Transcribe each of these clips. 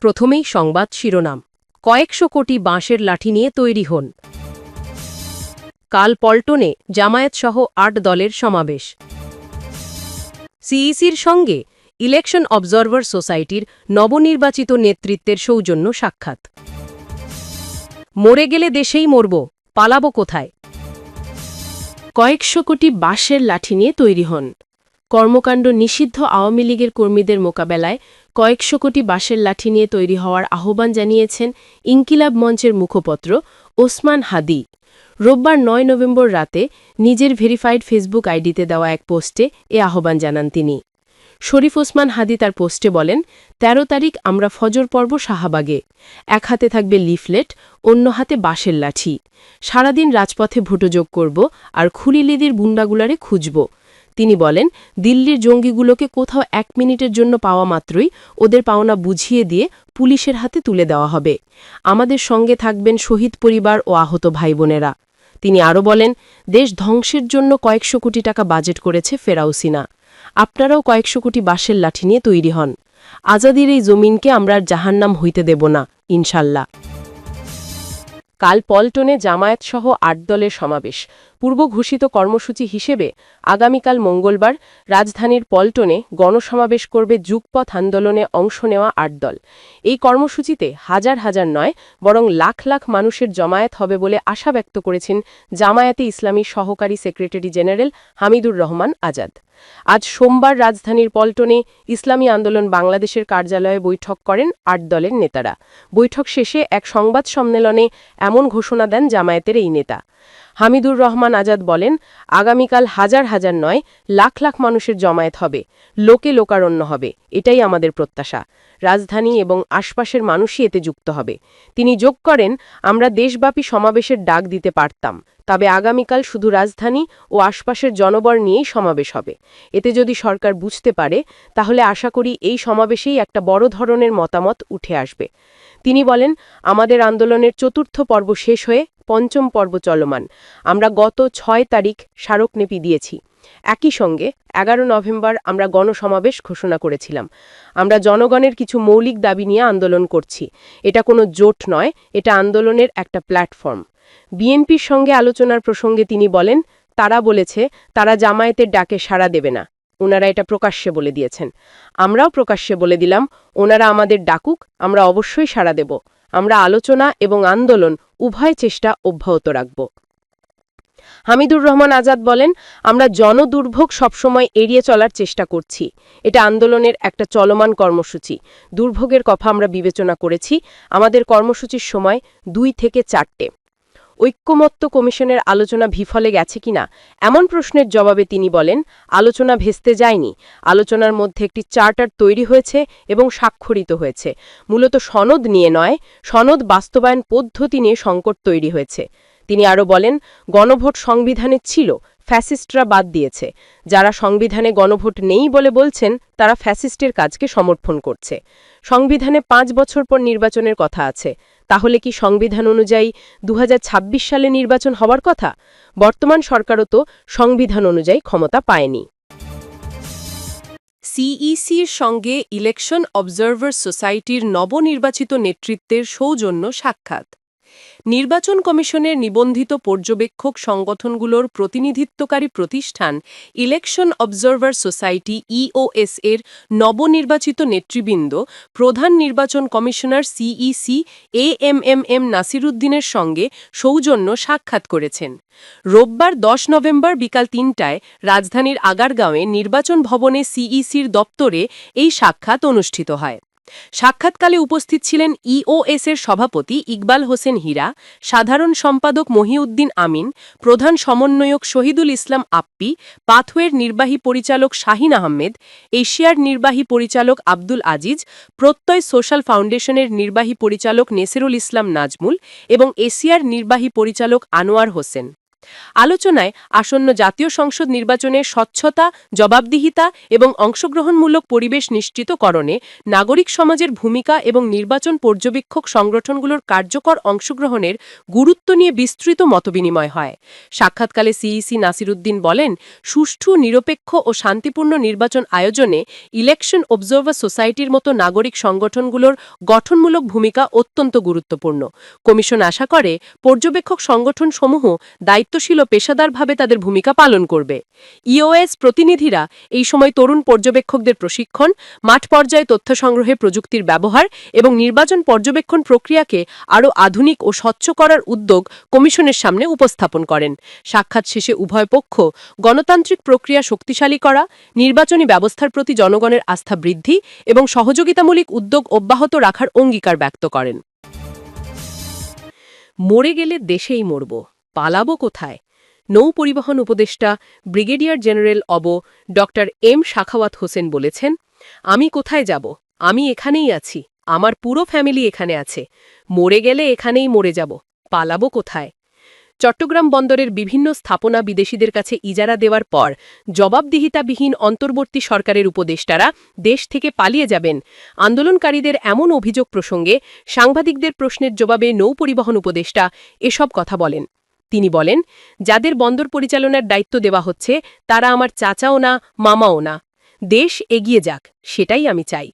প্রথমেই সংবাদ শিরোনাম। কয়েকশো কোটি বাঁশের লাঠি নিয়ে তৈরি হন। কাল পল্টনে জামায়াতসহ ৮ দলের সমাবেশ। সিইসির সঙ্গে ইলেকশন অবজারভার সোসাইটির নবনির্বাচিত নেতৃত্বের সৌজন্য সাক্ষাৎ। মরে গেলে দেশেই মরব, পালাব কোথায়? কয়েকশো কোটি বাঁশের লাঠি নিয়ে তৈরি হন। কর্মকাণ্ড নিষিদ্ধ আওয়ামী লীগের কর্মীদের মোকাবেলায় কয়েকশো কোটি বাঁশের লাঠি নিয়ে তৈরি হওয়ার আহ্বান জানিয়েছেন ইনকিলাব মঞ্চের মুখপত্র ওসমান হাদি। রোববার ৯ নভেম্বর রাতে নিজের ভেরিফাইড ফেসবুক আইডিতে দেওয়া এক পোস্টে এ আহ্বান জানান তিনি। শরীফ ওসমান হাদি তার পোস্টে বলেন, ১৩ তারিখ আমরা ফজর পর্ব শাহবাগে, এক হাতে থাকবে লিফলেট, অন্য হাতে বাঁশের লাঠি। সারাদিন রাজপথে ভোটযোগ করব আর খুলিলিদির গুন্ডাগুলারে খুঁজব। তিনি বলেন, দিল্লির জঙ্গিগুলোকে কোথাও ১ মিনিটের জন্য পাওয়া মাত্রই ওদের পাওনা বুঝিয়ে দিয়ে পুলিশের হাতে তুলে দেওয়া হবে। আমাদের সঙ্গে থাকবেন শহীদ পরিবার ও আহত ভাইবোনেরা। তিনি আরও বলেন, দেশ ধ্বংসের জন্য কয়েকশো কোটি টাকা বাজেট করেছে ফেরাউসিনা। আপনারাও কয়েকশো কোটি বাঁশের লাঠি নিয়ে তৈরি হন। আজাদির এই জমিনকে আমরা আর জাহান্নাম হইতে দেব না, ইনশাল্লাহ। কাল পল্টনে জামায়াতসহ ৮ দলের সমাবেশ। পূর্ব ঘোষিত কর্মসূচি হিসেবে আগামীকাল মঙ্গলবার রাজধানীর পল্টনে গণসমাবেশ করবে যুগপথ আন্দোলনে অংশ নেওয়া ৮ দল। এই কর্মসূচিতে হাজার হাজার নয়, বরং লাখ লাখ মানুষের জমায়েত হবে বলে আশা ব্যক্ত করেছেন জামায়াতে ইসলামীর সহকারী সেক্রেটারি জেনারেল হামিদুর রহমান আজাদ। আজ সোমবার রাজধানীর পল্টনে ইসলামী আন্দোলন বাংলাদেশের কার্যালয়ে বৈঠক করেন ৮ দলের নেতারা। বৈঠক শেষে এক সংবাদ সম্মেলনে এমন ঘোষণা দেন জামায়াতের এই নেতা। হামিদুর রহমান আজাদ বলেন, আগামীকাল হাজার হাজার নয়, লাখ লাখ মানুষের জমায়েত হবে, লোকে লোকারণ্য হবে, এটাই আমাদের প্রত্যাশা। রাজধানী এবং আশপাশের মানুষই এতে যুক্ত হবে। তিনি যোগ করেন, আমরা দেশব্যাপী সমাবেশের ডাক দিতে পারতাম, তবে আগামীকাল শুধু রাজধানী ও আশপাশের জনবল নিয়েই সমাবেশ হবে। এতে যদি সরকার বুঝতে পারে, তাহলে আশা করি এই সমাবেশেই একটা বড় ধরনের মতামত উঠে আসবে। তিনি বলেন, আমাদের আন্দোলনের ৪র্থ পর্ব শেষ হয়ে ৫ম পর্ব চলমান। আমরা গত ৬ তারিখ স্মারকলিপি দিয়েছি। একই সঙ্গে ১১ নভেম্বর আমরা গণসমাবেশ ঘোষণা করেছিলাম। আমরা জনগণের কিছু মৌলিক দাবি নিয়ে আন্দোলন করছি। এটা কোনো জোট নয়, এটা আন্দোলনের একটা প্ল্যাটফর্ম। বিএনপির সঙ্গে আলোচনার প্রসঙ্গে তিনি বলেন, তারা বলেছে তারা জামায়াতের ডাকে সাড়া দেবে না। ওনারা এটা প্রকাশ্যে বলে দিয়েছেন। আমরাও প্রকাশ্যে বলে দিলাম, ওনারা আমাদের ডাকুক, আমরা অবশ্যই সাড়া দেব। আমরা আলোচনা এবং আন্দোলন উভয় চেষ্টা অব্যাহত রাখব। হামিদুর রহমান আজাদ বলেন, আমরা জনদুর্ভোগ সবসময় এড়িয়ে চলার চেষ্টা করছি। এটা আন্দোলনের একটা চলমান কর্মসূচি। দুর্ভোগের কথা আমরা বিবেচনা করেছি। আমাদের কর্মসূচির সময় ২ থেকে ৪টে। ঐক্যমত্য কমিশনের আলোচনা বিফলে গেছে কিনা এমন প্রশ্নের জবাবে তিনি বলেন, আলোচনা ভেস্তে যায়নি। আলোচনার মধ্যে একটি চার্টার তৈরি হয়েছে এবং স্বাক্ষরিত হয়েছে। মূলত সনদ নিয়ে নয়, সনদ বাস্তবায়ন পদ্ধতি নিয়ে সংকট তৈরি হয়েছে। তিনি আরও বলেন, গণভোট সংবিধানে ছিল, ফ্যাসিস্টরা বাদ দিয়েছে। যারা সংবিধানে গণভোট নেই বলে বলছেন, তারা ফ্যাসিস্টের কাজকে সমর্থন করছে। সংবিধানে ৫ বছর পর নির্বাচনের কথা আছে। তাহলে কি সংবিধান অনুযায়ী ২০২৬ সালে নির্বাচন হওয়ার কথা? বর্তমান সরকারও তো সংবিধান অনুযায়ী ক্ষমতা পায়নি। সিইসির সঙ্গে ইলেকশন অবজারভার সোসাইটির নবনির্বাচিত নেতৃত্বের সৌজন্য সাক্ষাৎ। নির্বাচন কমিশনের নিবন্ধিত পর্যবেক্ষক সংগঠনগুলোর প্রতিনিধিত্বকারী প্রতিষ্ঠান ইলেকশন অবজারভার সোসাইটি ইওএস এর নবনির্বাচিত নেতৃবৃন্দ প্রধান নির্বাচন কমিশনার সিইসি এএমএম নাসিরুদ্দিনের সঙ্গে সৌজন্য সাক্ষাৎ করেছেন। রোববার ১০ নভেম্বর বিকাল ৩টায় রাজধানীর আগারগাঁওয়ে নির্বাচন ভবনে সিইসির দপ্তরে এই সাক্ষাৎ অনুষ্ঠিত হয়। সাক্ষাৎকালে উপস্থিত ছিলেন ইওএস-এর সভাপতি ইকবাল হোসেন হীরা, সাধারণ সম্পাদক মহিউদ্দিন আমিন, প্রধান সমন্বয়ক শহীদুল ইসলাম আপ্পি, পাথওয়ের নির্বাহী পরিচালক শাহিন আহমেদ, এশিয়ার নির্বাহী পরিচালক আব্দুল আজিজ, প্রত্যয় সোশ্যাল ফাউন্ডেশনের নির্বাহী পরিচালক নেসিরুল ইসলাম নাজমুল এবং এশিয়ার নির্বাহী পরিচালক আনোয়ার হোসেন। আলোচনায় আসন্ন জাতীয় সংসদ নির্বাচনে স্বচ্ছতা, জবাবদিহিতা এবং অংশগ্রহণমূলক পরিবেশ নিশ্চিতকরণে নাগরিক সমাজের ভূমিকা এবং নির্বাচন পর্যবেক্ষক সংগঠনগুলোর কার্যকর অংশগ্রহণের গুরুত্ব নিয়ে বিস্তৃত মতবিনিময় হয়। সাক্ষাৎকালে সিইসি নাসিরুদ্দিন বলেন, সুষ্ঠু, নিরপেক্ষ ও শান্তিপূর্ণ নির্বাচন আয়োজনে ইলেকশন অবজারভার সোসাইটির মতো নাগরিক সংগঠনগুলোর গঠনমূলক ভূমিকা অত্যন্ত গুরুত্বপূর্ণ। কমিশন আশা করে পর্যবেক্ষক সংগঠনসমূহ দায়িত্বশীল ও পেশাদারভাবে তাদের ভূমিকা পালন করবে। ইওএস প্রতিনিধিরা এই সময় তরুণ পর্যবেক্ষকদের প্রশিক্ষণ, মাঠ পর্যায়ে তথ্য সংগ্রহে প্রযুক্তির ব্যবহার এবং নির্বাচন পর্যবেক্ষণ প্রক্রিয়াকে আরও আধুনিক ও স্বচ্ছ করার উদ্যোগ কমিশনের সামনে উপস্থাপন করেন। সাক্ষাৎ শেষে উভয় পক্ষ গণতান্ত্রিক প্রক্রিয়া শক্তিশালী করা, নির্বাচনী ব্যবস্থার প্রতি জনগণের আস্থা বৃদ্ধি এবং সহযোগিতামূলক উদ্যোগ অব্যাহত রাখার অঙ্গীকার ব্যক্ত করেন। মরে গেলে দেশেই মরব, পালাবো কোথায়? নৌ পরিবহন উপদেষ্টা ব্রিগেডিয়ার জেনারেল ড. এম শাখাওয়াত হোসেন বলেছেন, আমি কোথায় যাব? আমি এখানেই আছি, আমার পুরো ফ্যামিলি এখানে আছে। মরে গেলে এখানেই মরে যাব, পালাবো কোথায়? চট্টগ্রাম বন্দরের বিভিন্ন স্থাপনা বিদেশিদের কাছে ইজারা দেওয়ার পর জবাবদিহিতাবিহীন অন্তর্বর্তী সরকারের উপদেষ্টারা দেশ থেকে পালিয়ে যাবেন, আন্দোলনকারীদের এমন অভিযোগ প্রসঙ্গে সাংবাদিকদের প্রশ্নের জবাবে নৌ পরিবহন উপদেষ্টা এসব কথা বলেন। তিনি বলেন, যাদের বন্দর পরিচালনার দায়িত্ব দেওয়া হচ্ছে তারা আমার চাচাও না, মামাও না। দেশ এগিয়ে যাক, সেটাই আমি চাই।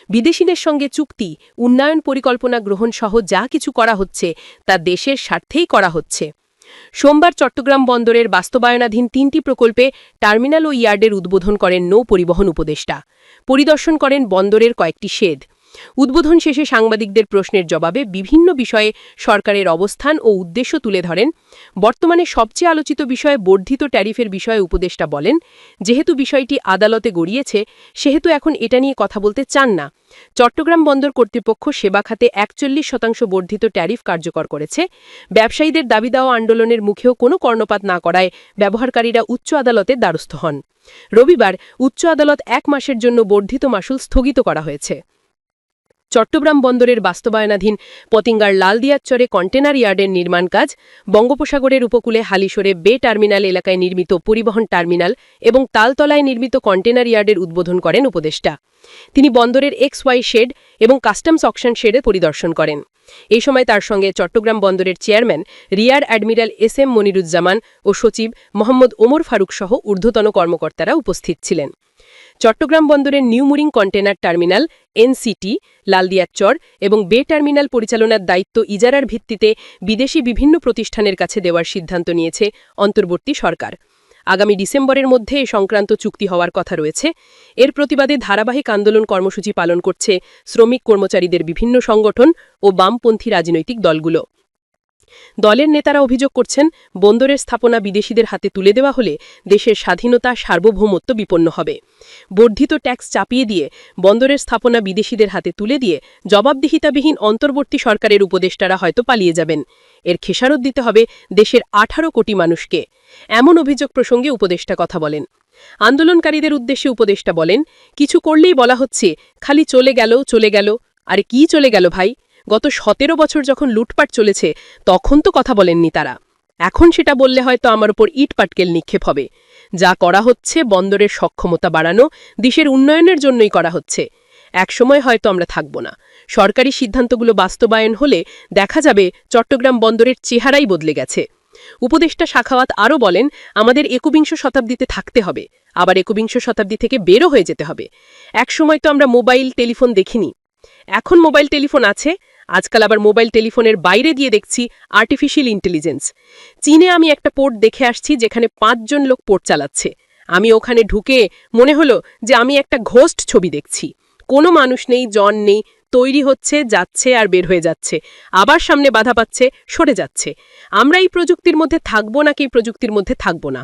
বিদেশিদের সঙ্গে চুক্তি, উন্নয়ন পরিকল্পনা গ্রহণ সহ যা কিছু করা হচ্ছে তা দেশের স্বার্থেই করা হচ্ছে। সোমবার চট্টগ্রাম বন্দরের বাস্তবায়নাধীন ৩টি প্রকল্পে টার্মিনাল ও ইয়ার্ডের উদ্বোধন করেন নৌ পরিবহন উপদেষ্টা। পরিদর্শন করেন বন্দরের কয়েকটি শেড। উদ্বোধন শেষে সাংবাদিকদের প্রশ্নের জবাবে বিভিন্ন বিষয়ে সরকারের অবস্থান ও উদ্দেশ্য তুলে ধরেন। বর্তমানে সবচেয়ে আলোচিত বিষয়ে বর্ধিত ট্যারিফের বিষয়ে উপদেষ্টা বলেন, যেহেতু বিষয়টি আদালতে গড়িয়েছে সেহেতু এখন এটা নিয়ে কথা বলতে চান না। চট্টগ্রাম বন্দর কর্তৃপক্ষ সেবা খাতে ৪১% বর্ধিত ট্যারিফ কার্যকর করেছে। ব্যবসায়ীদের দাবি দেওয়া আন্দোলনের মুখেও কোনো কর্ণপাত না করায় ব্যবহারকারীরা উচ্চ আদালতের দ্বারস্থ হন। রবিবার উচ্চ আদালত ১ মাসের জন্য বর্ধিত মাশুল স্থগিত করা হয়েছে। চট্টগ্রাম বন্দরের বাস্তবায়নাধীন পতিঙ্গার লালদিয়াচরে কন্টেনার ইয়ার্ডের নির্মাণ কাজ, বঙ্গোপসাগরের উপকূলে হালিশোরে বে টার্মিনাল এলাকায় নির্মিত পরিবহন টার্মিনাল এবং তালতলায় নির্মিত কন্টেনার ইয়ার্ডের উদ্বোধন করেন উপদেষ্টা। তিনি বন্দরের XY শেড এবং কাস্টমস অকশন শেডে পরিদর্শন করেন। এই সময় তার সঙ্গে চট্টগ্রাম বন্দরের chairman rear admiral SM Moniruzzaman ও সচিব মোহাম্মদ ওমর ফারুক সহ ঊর্ধ্বতন কর্মকর্তারা উপস্থিত ছিলেন। চট্টগ্রাম বন্দরের new mooring container terminal NCT, লালদিয়াচর এবং বে টার্মিনাল পরিচালনার দায়িত্ব ইজারার ভিত্তিতে বিদেশি বিভিন্ন প্রতিষ্ঠানের কাছে দেওয়ার সিদ্ধান্ত নিয়েছে অন্তর্বর্তী সরকার। আগামী ডিসেম্বরের মধ্যে এ সংক্রান্ত চুক্তি হওয়ার কথা রয়েছে। এর প্রতিবাদে ধারাবাহিক আন্দোলন কর্মসূচি পালন করছে শ্রমিক কর্মচারীদের বিভিন্ন সংগঠন ও বামপন্থী রাজনৈতিক দলগুলো। দলের নেতারা অভিযোগ করছেন, বন্দরের স্থাপনা বিদেশিদের হাতে তুলে দেওয়া হলে দেশের স্বাধীনতা, সার্বভৌমত্ব বিপন্ন হবে। বর্ধিত ট্যাক্স চাপিয়ে দিয়ে বন্দরের স্থাপনা বিদেশিদের হাতে তুলে দিয়ে জবাবদিহিতাবিহীন অন্তর্বর্তী সরকারের উপদেষ্টারা হয়তো পালিয়ে যাবেন। এর খেসারত দিতে হবে দেশের 18 কোটি মানুষকে। এমন অভিযোগ প্রসঙ্গে উপদেষ্টা কথা বলেন। আন্দোলনকারীদের উদ্দেশ্যে উপদেষ্টা বলেন, কিছু করলেই বলা হচ্ছে খালি চলে গেল। আরে কি চলে গেল ভাই? গত 17 বছর যখন লুটপাট চলেছে তখন তো কথা বলেননি তারা। এখন সেটা বললে হয়তো আমার উপর ইট পাটকেল নিক্ষেপ হবে। যা করা হচ্ছে বন্দরের সক্ষমতা বাড়ানো, দেশের উন্নয়নের জন্যই করা হচ্ছে। একসময় হয়তো আমরা থাকব না। সরকারি সিদ্ধান্তগুলো বাস্তবায়ন হলে দেখা যাবে চট্টগ্রাম বন্দরের চেহারাই বদলে গেছে। উপদেষ্টা শাখাওয়াত আরও বলেন, আমাদের 21 শতাব্দীতে থাকতে হবে, আবার 21 শতাব্দী থেকে বেরো হয়ে যেতে হবে। একসময় তো আমরা মোবাইল টেলিফোন দেখিনি, এখন মোবাইল টেলিফোন আছে। আজকাল আবার মোবাইল টেলিফোনের বাইরে দিয়ে দেখছি আর্টিফিশিয়াল ইন্টেলিজেন্স। চীনে আমি একটা পোর্ট দেখে আসছি যেখানে 5 জন লোক পোর্ট চালাচ্ছে। আমি ওখানে ঢুকে মনে হলো যে আমি একটা ঘোস্ট ছবি দেখছি। কোনো মানুষ নেই, জন নেই, তৈরি হচ্ছে, যাচ্ছে আর বের হয়ে যাচ্ছে, আবার সামনে বাধা পাচ্ছে, সরে যাচ্ছে। আমরা এই প্রযুক্তির মধ্যে থাকবো নাকি এই প্রযুক্তির মধ্যে থাকবো না?